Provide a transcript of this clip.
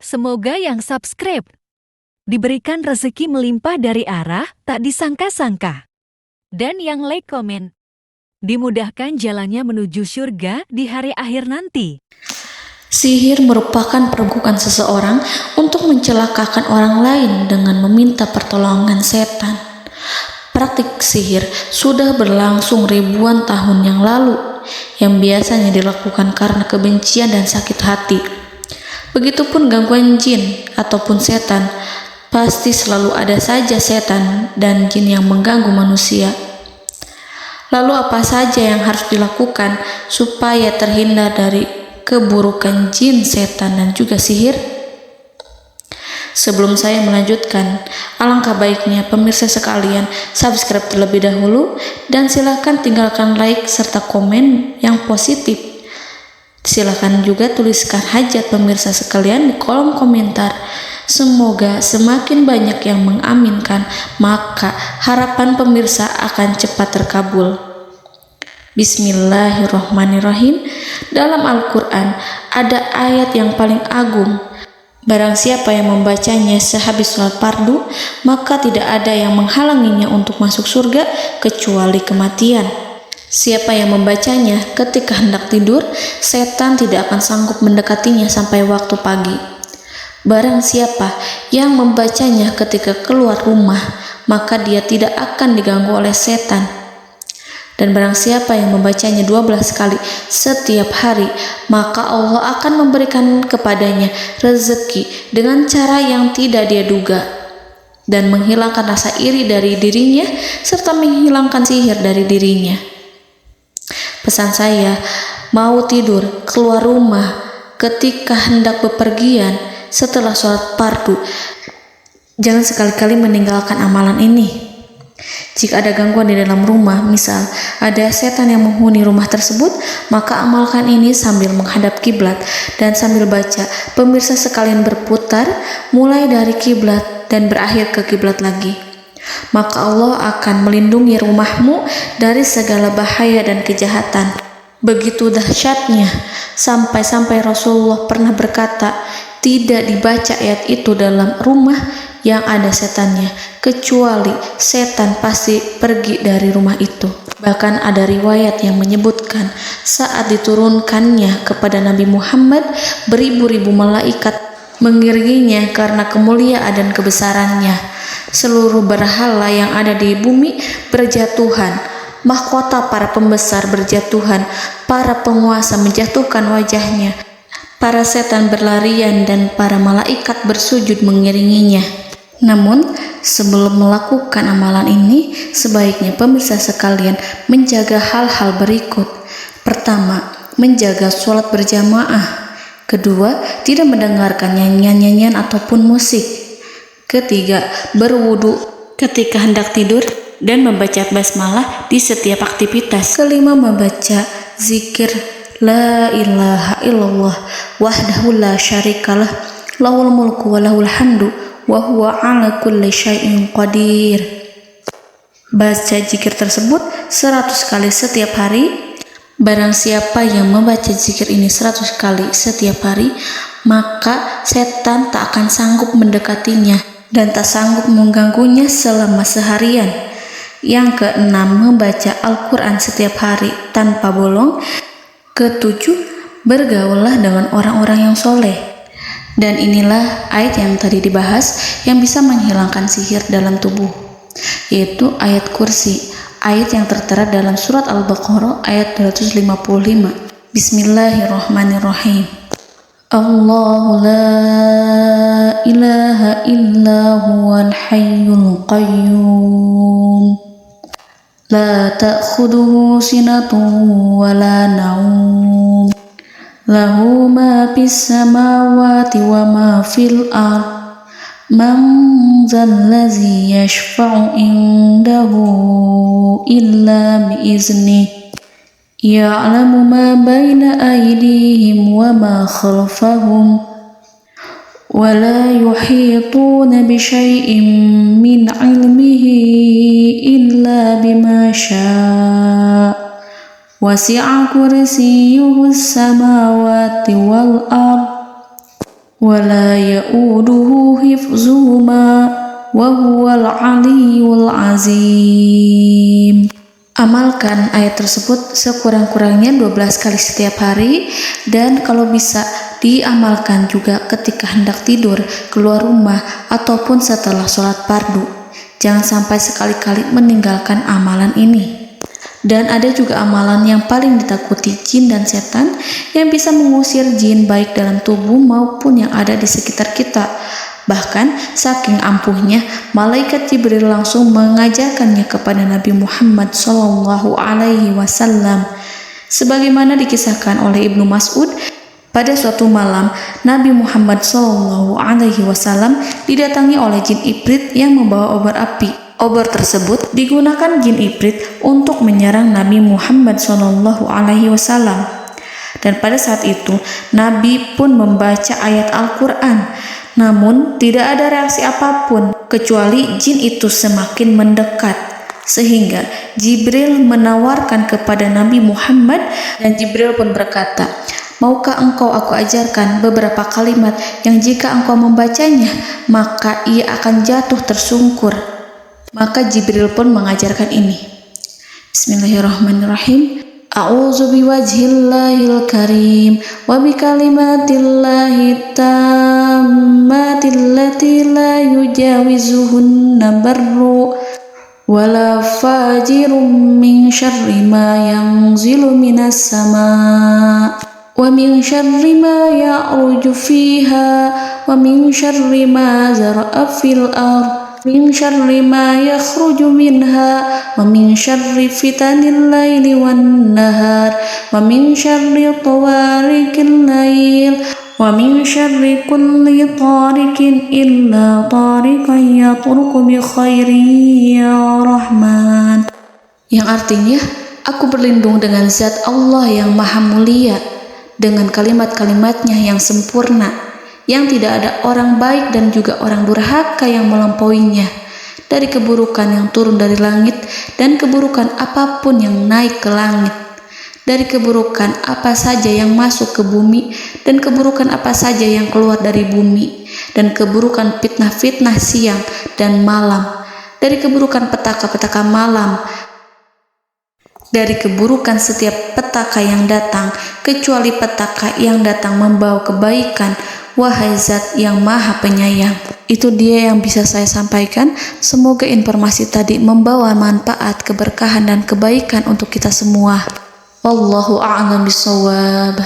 Semoga yang subscribe diberikan rezeki melimpah dari arah tak disangka-sangka. Dan yang like komen, dimudahkan jalannya menuju surga di hari akhir nanti. Sihir merupakan perbuatan seseorang untuk mencelakakan orang lain dengan meminta pertolongan setan. Praktik sihir sudah berlangsung ribuan tahun yang lalu, yang biasanya dilakukan karena kebencian dan sakit hati. Begitupun gangguan jin ataupun setan, pasti selalu ada saja setan dan jin yang mengganggu manusia. Lalu apa saja yang harus dilakukan supaya terhindar dari keburukan jin, setan, dan juga sihir? Sebelum saya melanjutkan, alangkah baiknya pemirsa sekalian subscribe terlebih dahulu dan silakan tinggalkan like serta komen yang positif. Silakan juga tuliskan hajat pemirsa sekalian di kolom komentar. Semoga semakin banyak yang mengaminkan, maka harapan pemirsa akan cepat terkabul. Bismillahirrahmanirrahim. Dalam Al-Quran ada ayat yang paling agung. Barang siapa yang membacanya sehabis sholat fardu, maka tidak ada yang menghalanginya untuk masuk surga kecuali kematian. Siapa yang membacanya ketika hendak tidur, setan tidak akan sanggup mendekatinya sampai waktu pagi. Barang siapa yang membacanya ketika keluar rumah, maka dia tidak akan diganggu oleh setan. Dan barang siapa yang membacanya 12 kali setiap hari, maka Allah akan memberikan kepadanya rezeki dengan cara yang tidak dia duga, dan menghilangkan rasa iri dari dirinya, serta menghilangkan sihir dari dirinya. Pesan saya, mau tidur, keluar rumah, ketika hendak bepergian, setelah sholat fardu, jangan sekali-kali meninggalkan amalan ini. Jika ada gangguan di dalam rumah, misal ada setan yang menghuni rumah tersebut, maka amalkan ini sambil menghadap kiblat dan sambil baca. Pemirsa sekalian berputar mulai dari kiblat dan berakhir ke kiblat lagi. Maka Allah akan melindungi rumahmu dari segala bahaya dan kejahatan. Begitu dahsyatnya, sampai-sampai Rasulullah pernah berkata, tidak dibaca ayat itu dalam rumah yang ada setannya, kecuali setan pasti pergi dari rumah itu. Bahkan ada riwayat yang menyebutkan saat diturunkannya kepada Nabi Muhammad, beribu-ribu malaikat mengiringinya karena kemuliaan dan kebesarannya. Seluruh berhala yang ada di bumi berjatuhan, mahkota para pembesar berjatuhan, para penguasa menjatuhkan wajahnya, para setan berlarian, dan para malaikat bersujud mengiringinya. Namun, sebelum melakukan amalan ini, sebaiknya pemirsa sekalian menjaga hal-hal berikut. Pertama, menjaga sholat berjamaah. Kedua, tidak mendengarkan nyanyian-nyanyian ataupun musik. Ketiga, berwudu ketika hendak tidur dan membaca basmalah di setiap aktivitas. Kelima, membaca zikir La ilaha illallah wahdahu la syarikalah lahul mulku wa lahul hamdu wa huwa ala kulli syai'in qadir. Baca zikir tersebut 100 kali setiap hari. Barang siapa yang membaca zikir ini 100 kali setiap hari, maka setan tak akan sanggup mendekatinya dan tak sanggup mengganggunya selama seharian. Yang keenam, membaca Al-Quran setiap hari tanpa bolong. Ketujuh, bergaullah dengan orang-orang yang soleh. Dan inilah ayat yang tadi dibahas yang bisa menghilangkan sihir dalam tubuh, yaitu ayat kursi, ayat yang tertera dalam surat Al-Baqarah ayat 255. Bismillahirrahmanirrahim. Allahu la ilaha illa huwal hayyul qayyum la ta'khuduhu sinatun wa la naum lahu ma fis samawati wa ma fil ard man zallazi yashfa'u indahu illa biiznih ya'lamu ma baina aydihim wa ma khalfahum wa la yuhituna bi syai'in min 'ilmihi illa bima syaa' wasi'a kursiyyuhu as-samawati wal ard ولا يؤوده حفظهما وهو العلي العظيم. Amalkan ayat tersebut sekurang-kurangnya 12 kali setiap hari, dan kalau bisa diamalkan juga ketika hendak tidur, keluar rumah, ataupun setelah sholat fardu. Jangan sampai sekali-kali meninggalkan amalan ini. Dan ada juga amalan yang paling ditakuti jin dan setan, yang bisa mengusir jin baik dalam tubuh maupun yang ada di sekitar kita. Bahkan saking ampuhnya, malaikat Jibril langsung mengajarkannya kepada Nabi Muhammad SAW. Sebagaimana dikisahkan oleh Ibnu Mas'ud, pada suatu malam Nabi Muhammad SAW didatangi oleh jin Ifrit yang membawa obor api. Obor tersebut digunakan jin Ifrit untuk menyerang Nabi Muhammad SAW. Dan pada saat itu Nabi pun membaca ayat Al-Quran. Namun tidak ada reaksi apapun kecuali jin itu semakin mendekat, sehingga Jibril menawarkan kepada Nabi Muhammad, dan Jibril pun berkata, "Maukah engkau aku ajarkan beberapa kalimat yang jika engkau membacanya maka ia akan jatuh tersungkur?" Maka Jibril pun mengajarkan ini. Bismillahirrahmanirrahim. A'udzu biwajhillahil karim wa bikalimatillahi tammati allati la yujawizuhunna barru wala fajirun min syarri ma yanzilu minas sama' wa min syarri ma ya'ruju fiha wa min syarri ma zara'a fil ardh min syarri ma yakhruju minha wa min syarri fitanil laili wan nahar wa min syarri tawarikil lail wa min syarri kulli tarikin illa tarikan yatruku bi khairin ya Rahman. Yang artinya, aku berlindung dengan zat Allah yang maha mulia, dengan kalimat-kalimatnya yang sempurna, yang tidak ada orang baik dan juga orang durhaka yang melampauinya, dari keburukan yang turun dari langit dan keburukan apapun yang naik ke langit, dari keburukan apa saja yang masuk ke bumi dan keburukan apa saja yang keluar dari bumi, dan keburukan fitnah-fitnah siang dan malam, dari keburukan petaka-petaka malam, dari keburukan setiap petaka yang datang, kecuali petaka yang datang membawa kebaikan. Wahai Zat yang Maha Penyayang. Itu dia yang bisa saya sampaikan. Semoga informasi tadi membawa manfaat, keberkahan dan kebaikan untuk kita semua. Wallahu a'lam bishawab.